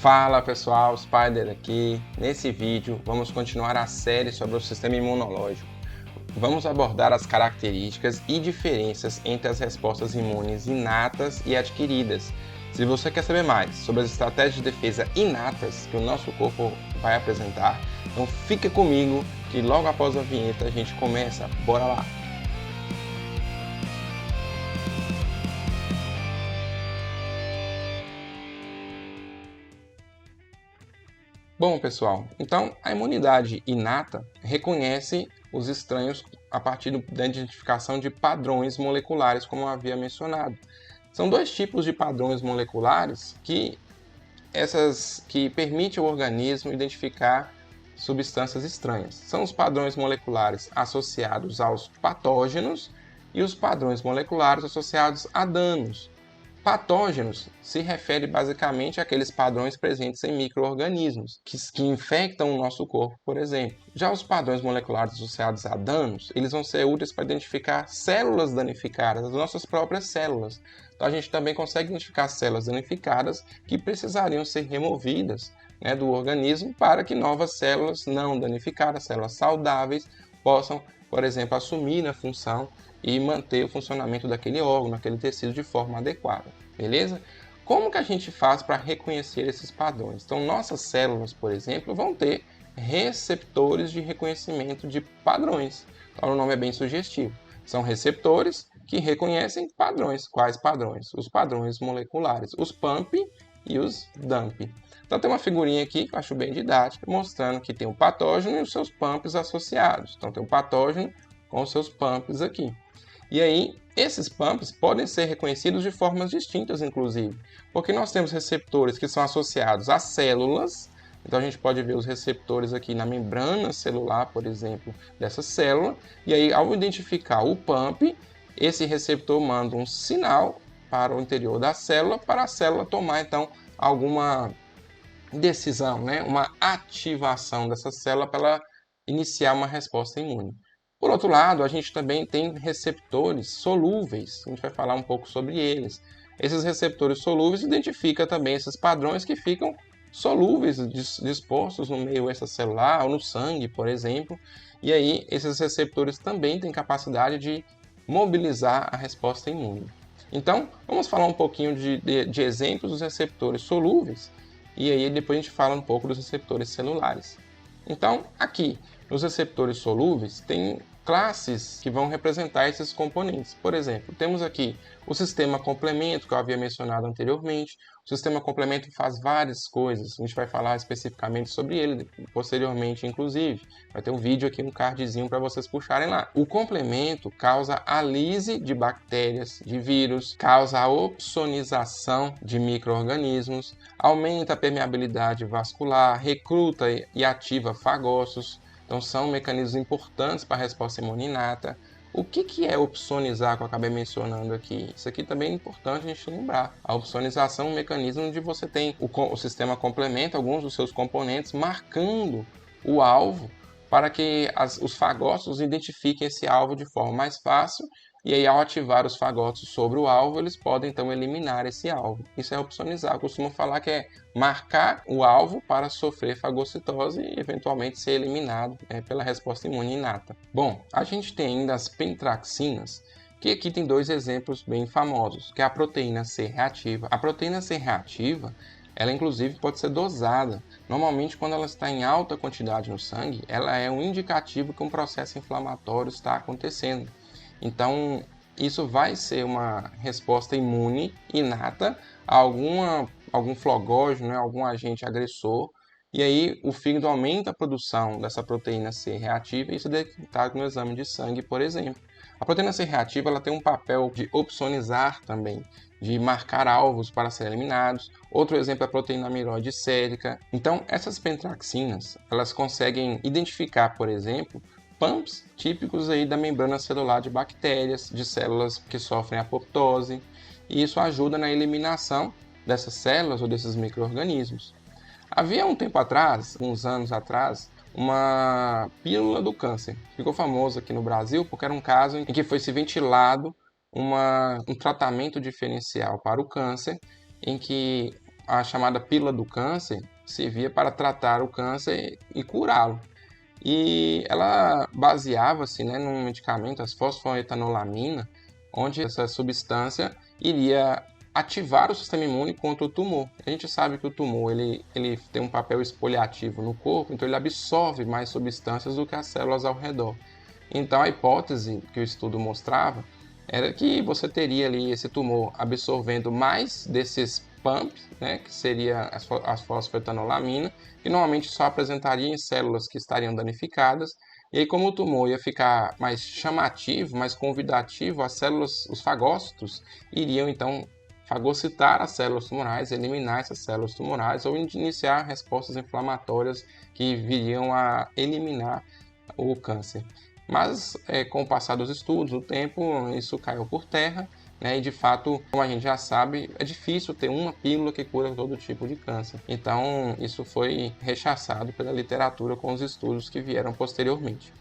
Fala pessoal, Spider aqui. Nesse vídeo vamos continuar a série sobre o sistema imunológico. Vamos abordar as características e diferenças entre as respostas imunes inatas e adquiridas. Se você quer saber mais sobre as estratégias de defesa inatas que o nosso corpo vai apresentar, então fica comigo que logo após a vinheta a gente começa. Bora lá! Bom, pessoal, então a imunidade inata reconhece os estranhos a partir da identificação de padrões moleculares, como eu havia mencionado. São dois tipos de padrões moleculares que permitem ao organismo identificar substâncias estranhas. São os padrões moleculares associados aos patógenos e os padrões moleculares associados a danos. Patógenos se refere basicamente àqueles padrões presentes em micro-organismos que infectam o nosso corpo, por exemplo. Já os padrões moleculares associados a danos, eles vão ser úteis para identificar células danificadas, as nossas próprias células. Então a gente também consegue identificar células danificadas que precisariam ser removidas, do organismo para que novas células não danificadas, células saudáveis, possam, por exemplo, assumir a função e manter o funcionamento daquele órgão, daquele tecido de forma adequada, beleza? Como que a gente faz para reconhecer esses padrões? Então, nossas células, por exemplo, vão ter receptores de reconhecimento de padrões. Então, o nome é bem sugestivo. São receptores que reconhecem padrões. Quais padrões? Os padrões moleculares, os PAMP e os DAMP. Então, tem uma figurinha aqui que eu acho bem didática, mostrando que tem o patógeno e os seus PAMPs associados. Então, tem o patógeno com os seus PAMPs aqui. E aí, esses PAMPs podem ser reconhecidos de formas distintas, inclusive, porque nós temos receptores que são associados a células. Então, a gente pode ver os receptores aqui na membrana celular, por exemplo, dessa célula. E aí, ao identificar o PAMP, esse receptor manda um sinal para o interior da célula, para a célula tomar, então, alguma decisão, uma ativação dessa célula para ela iniciar uma resposta imune. Por outro lado, a gente também tem receptores solúveis, a gente vai falar um pouco sobre eles. Esses receptores solúveis identificam também esses padrões que ficam solúveis, dispostos no meio extracelular ou no sangue, por exemplo. E aí, esses receptores também têm capacidade de mobilizar a resposta imune. Então, vamos falar um pouquinho de exemplos dos receptores solúveis, e aí depois a gente fala um pouco dos receptores celulares. Então, aqui, nos receptores solúveis, tem classes que vão representar esses componentes. Por exemplo, temos aqui o sistema complemento, que eu havia mencionado anteriormente. O sistema complemento faz várias coisas. A gente vai falar especificamente sobre ele posteriormente, inclusive. Vai ter um vídeo aqui, um cardzinho para vocês puxarem lá. O complemento causa a lise de bactérias, de vírus, causa a opsonização de micro-organismos, aumenta a permeabilidade vascular, recruta e ativa fagócitos. Então, são mecanismos importantes para a resposta imune inata. O que é opsonizar, que eu acabei mencionando aqui? Isso aqui também é importante a gente lembrar. A opsonização é um mecanismo onde você tem o sistema complemento, alguns dos seus componentes, marcando o alvo para que os fagócitos identifiquem esse alvo de forma mais fácil. E aí, ao ativar os fagócitos sobre o alvo, eles podem, então, eliminar esse alvo. Isso é opsonizar. Eu costumo falar que é marcar o alvo para sofrer fagocitose e, eventualmente, ser eliminado pela resposta imune inata. Bom, a gente tem ainda as pentraxinas, que aqui tem dois exemplos bem famosos, que é a proteína C reativa. A proteína C reativa, ela, inclusive, pode ser dosada. Normalmente, quando ela está em alta quantidade no sangue, ela é um indicativo que um processo inflamatório está acontecendo. Então, isso vai ser uma resposta imune inata a algum flogógeno, algum agente agressor. E aí, o fígado aumenta a produção dessa proteína C reativa e isso é detectado no exame de sangue, por exemplo. A proteína C reativa ela tem um papel de opsonizar também, de marcar alvos para serem eliminados. Outro exemplo é a proteína amiloide sérica. Então, essas pentraxinas, elas conseguem identificar, por exemplo, PAMPs típicos aí da membrana celular de bactérias, de células que sofrem apoptose, e isso ajuda na eliminação dessas células ou desses micro-organismos. Havia um tempo atrás, uns anos atrás, uma pílula do câncer. Ficou famosa aqui no Brasil porque era um caso em que foi se ventilado um tratamento diferencial para o câncer, em que a chamada pílula do câncer servia para tratar o câncer e curá-lo. E ela baseava-se, né, num medicamento, as fosfoetanolamina, onde essa substância iria ativar o sistema imune contra o tumor. A gente sabe que o tumor ele tem um papel exfoliativo no corpo, então ele absorve mais substâncias do que as células ao redor. Então a hipótese que o estudo mostrava era que você teria ali esse tumor absorvendo mais desses PAMPs, né, que seria as fosfetanolamina, que normalmente só apresentaria em células que estariam danificadas. E aí, como o tumor ia ficar mais chamativo, mais convidativo, as células, os fagócitos, iriam então fagocitar as células tumorais, eliminar essas células tumorais ou iniciar respostas inflamatórias que viriam a eliminar o câncer. Mas com o passar dos estudos, o tempo, isso caiu por terra, né? E de fato, como a gente já sabe, é difícil ter uma pílula que cura todo tipo de câncer. Então, isso foi rechaçado pela literatura com os estudos que vieram posteriormente.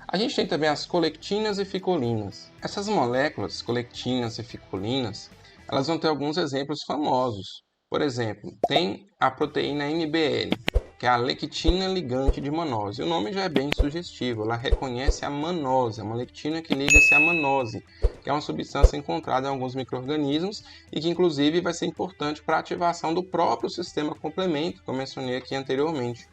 A gente tem também as colectinas e ficolinas. Essas moléculas, colectinas e ficolinas, elas vão ter alguns exemplos famosos. Por exemplo, tem a proteína MBL, que é a lectina ligante de manose. O nome já é bem sugestivo, ela reconhece a manose, a lectina que liga-se à manose, que é uma substância encontrada em alguns micro-organismos e que inclusive vai ser importante para a ativação do próprio sistema complemento, que eu mencionei aqui anteriormente.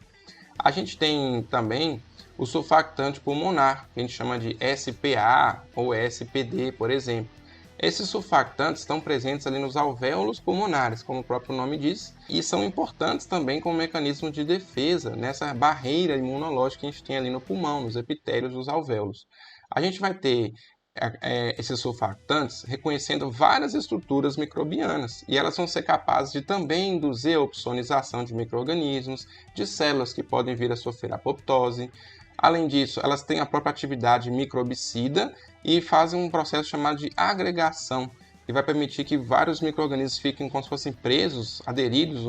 A gente tem também o surfactante pulmonar, que a gente chama de SPA ou SPD, por exemplo. Esses surfactantes estão presentes ali nos alvéolos pulmonares, como o próprio nome diz, e são importantes também como mecanismo de defesa nessa barreira imunológica que a gente tem ali no pulmão, nos epitélios dos alvéolos. A gente vai ter esses surfactantes reconhecendo várias estruturas microbianas e elas vão ser capazes de também induzir a opsonização de micro-organismos, de células que podem vir a sofrer apoptose. Além disso, elas têm a própria atividade microbicida e fazem um processo chamado de agregação, que vai permitir que vários micro-organismos fiquem como se fossem presos, aderidos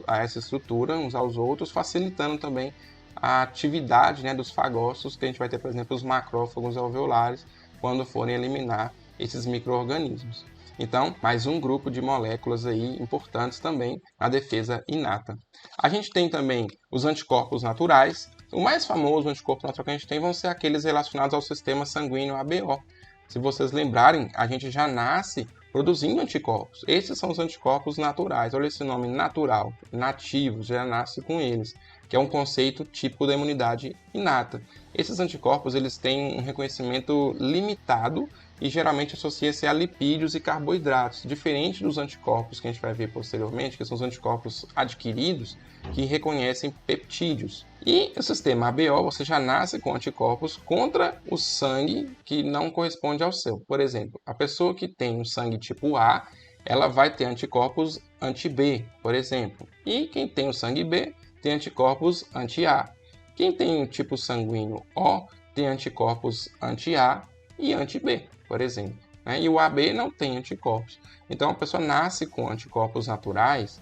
a essa estrutura, uns aos outros, facilitando também a atividade, né, dos fagócitos, que a gente vai ter, por exemplo, os macrófagos alveolares, quando forem eliminar esses micro-organismos. Então, mais um grupo de moléculas aí importantes também na defesa inata. A gente tem também os anticorpos naturais. O mais famoso anticorpo natural que a gente tem vão ser aqueles relacionados ao sistema sanguíneo ABO. Se vocês lembrarem, a gente já nasce produzindo anticorpos. Esses são os anticorpos naturais. Olha esse nome, natural, nativo, já nasce com eles, que é um conceito típico da imunidade inata. Esses anticorpos eles têm um reconhecimento limitado e geralmente associa-se a lipídios e carboidratos, diferente dos anticorpos que a gente vai ver posteriormente, que são os anticorpos adquiridos, que reconhecem peptídeos. E o sistema ABO, você já nasce com anticorpos contra o sangue que não corresponde ao seu. Por exemplo, a pessoa que tem um sangue tipo A, ela vai ter anticorpos anti-B, por exemplo. E quem tem o sangue B, tem anticorpos anti-A. Quem tem o tipo sanguíneo O, tem anticorpos anti-A e anti-B, por exemplo. E o AB não tem anticorpos. Então a pessoa nasce com anticorpos naturais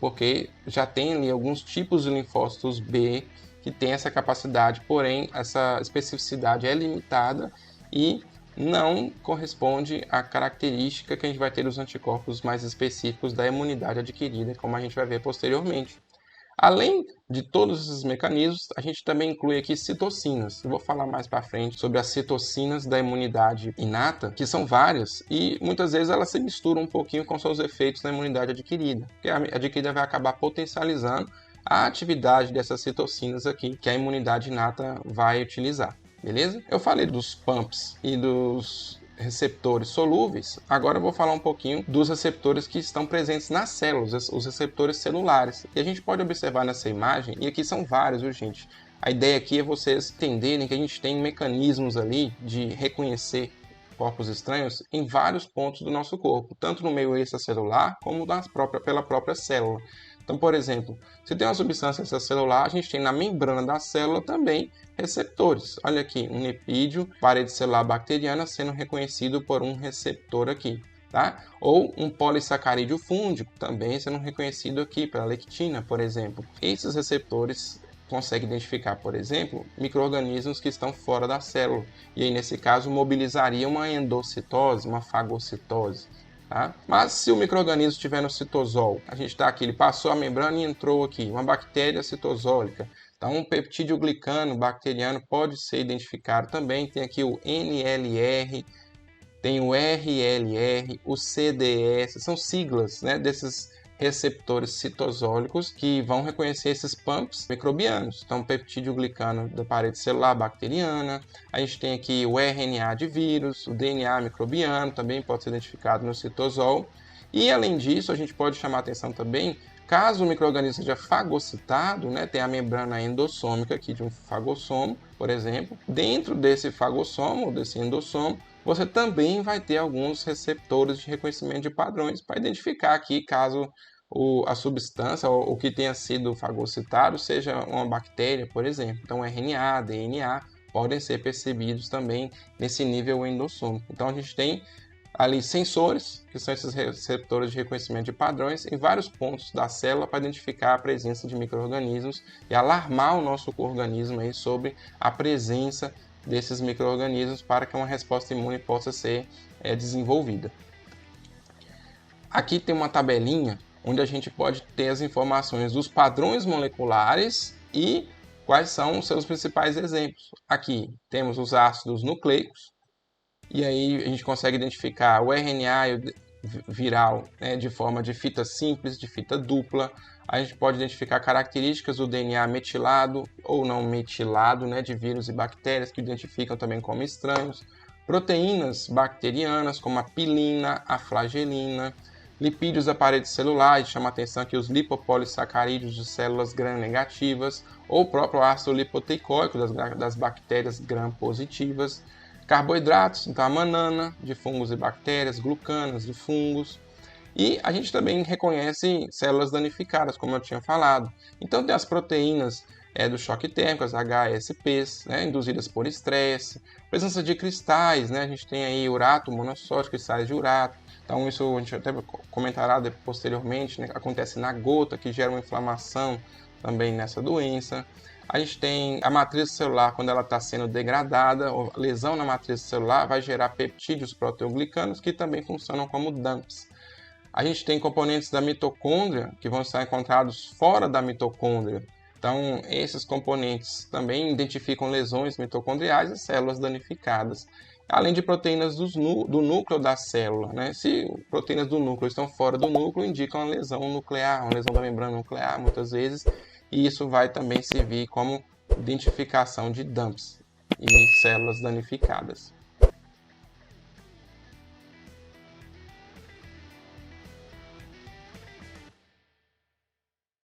porque já tem ali alguns tipos de linfócitos B que tem essa capacidade, porém essa especificidade é limitada e não corresponde à característica que a gente vai ter dos anticorpos mais específicos da imunidade adquirida, como a gente vai ver posteriormente. Além de todos esses mecanismos, a gente também inclui aqui citocinas. Eu vou falar mais para frente sobre as citocinas da imunidade inata, que são várias e muitas vezes elas se misturam um pouquinho com seus efeitos na imunidade adquirida, porque a adquirida vai acabar potencializando a atividade dessas citocinas aqui que a imunidade inata vai utilizar, beleza? Eu falei dos PAMPs e dos receptores solúveis, agora eu vou falar um pouquinho dos receptores que estão presentes nas células, os receptores celulares. E a gente pode observar nessa imagem, e aqui são vários, viu, gente? A ideia aqui é vocês entenderem que a gente tem mecanismos ali de reconhecer corpos estranhos em vários pontos do nosso corpo, tanto no meio extracelular como pela própria célula. Então, por exemplo, se tem uma substância extracelular, a gente tem na membrana da célula também receptores. Olha aqui, um lipídio, parede celular bacteriana sendo reconhecido por um receptor aqui, tá? Ou um polissacarídeo fúngico também sendo reconhecido aqui pela lectina, por exemplo. Esses receptores conseguem identificar, por exemplo, micro-organismos que estão fora da célula. E aí, nesse caso, mobilizaria uma endocitose, uma fagocitose. Tá? Mas se o micro-organismo estiver no citosol, a gente está aqui, ele passou a membrana e entrou aqui, uma bactéria citosólica. Então, um peptídeo glicano bacteriano pode ser identificado também. Tem aqui o NLR, tem o RLR, o CDS, são siglas, né, desses receptores citosólicos que vão reconhecer esses pumps microbianos. Então, peptídeo glicano da parede celular bacteriana. A gente tem aqui o RNA de vírus, o DNA microbiano, também pode ser identificado no citosol. E, além disso, a gente pode chamar atenção também, caso o micro-organismo seja fagocitado, né, tem a membrana endossômica aqui de um fagossomo, por exemplo. Dentro desse fagossomo, desse endossomo, você também vai ter alguns receptores de reconhecimento de padrões para identificar aqui caso a substância ou o que tenha sido fagocitado seja uma bactéria, por exemplo. Então, RNA, DNA podem ser percebidos também nesse nível endossômico. Então, a gente tem ali sensores, que são esses receptores de reconhecimento de padrões, em vários pontos da célula para identificar a presença de micro-organismos e alarmar o nosso organismo aí sobre a presença desses micro-organismos para que uma resposta imune possa ser desenvolvida. Aqui tem uma tabelinha onde a gente pode ter as informações dos padrões moleculares e quais são os seus principais exemplos. Aqui temos os ácidos nucleicos, e aí a gente consegue identificar o RNA viral, né, de forma de fita simples, de fita dupla. A gente pode identificar características do DNA metilado ou não metilado, né, de vírus e bactérias que identificam também como estranhos. Proteínas bacterianas como a pilina, a flagelina. Lipídios da parede celular, a gente chama a atenção aqui os lipopolissacarídeos de células gram-negativas ou o próprio ácido lipoteicoico das bactérias gram-positivas. Carboidratos, então a manana de fungos e bactérias, glucanas de fungos. E a gente também reconhece células danificadas, como eu tinha falado. Então tem as proteínas do choque térmico, as HSPs, né, induzidas por estresse. Presença de cristais, né, a gente tem aí urato monossódico, cristais de urato. Então isso a gente até comentará posteriormente, né, acontece na gota, que gera uma inflamação também nessa doença. A gente tem a matriz celular quando ela está sendo degradada, ou lesão na matriz celular vai gerar peptídeos proteoglicanos que também funcionam como dumps. A gente tem componentes da mitocôndria que vão estar encontrados fora da mitocôndria. Então, esses componentes também identificam lesões mitocondriais e células danificadas. Além de proteínas do núcleo da célula, né? Se proteínas do núcleo estão fora do núcleo, indicam uma lesão nuclear, uma lesão da membrana nuclear, muitas vezes, e isso vai também servir como identificação de dumps e células danificadas.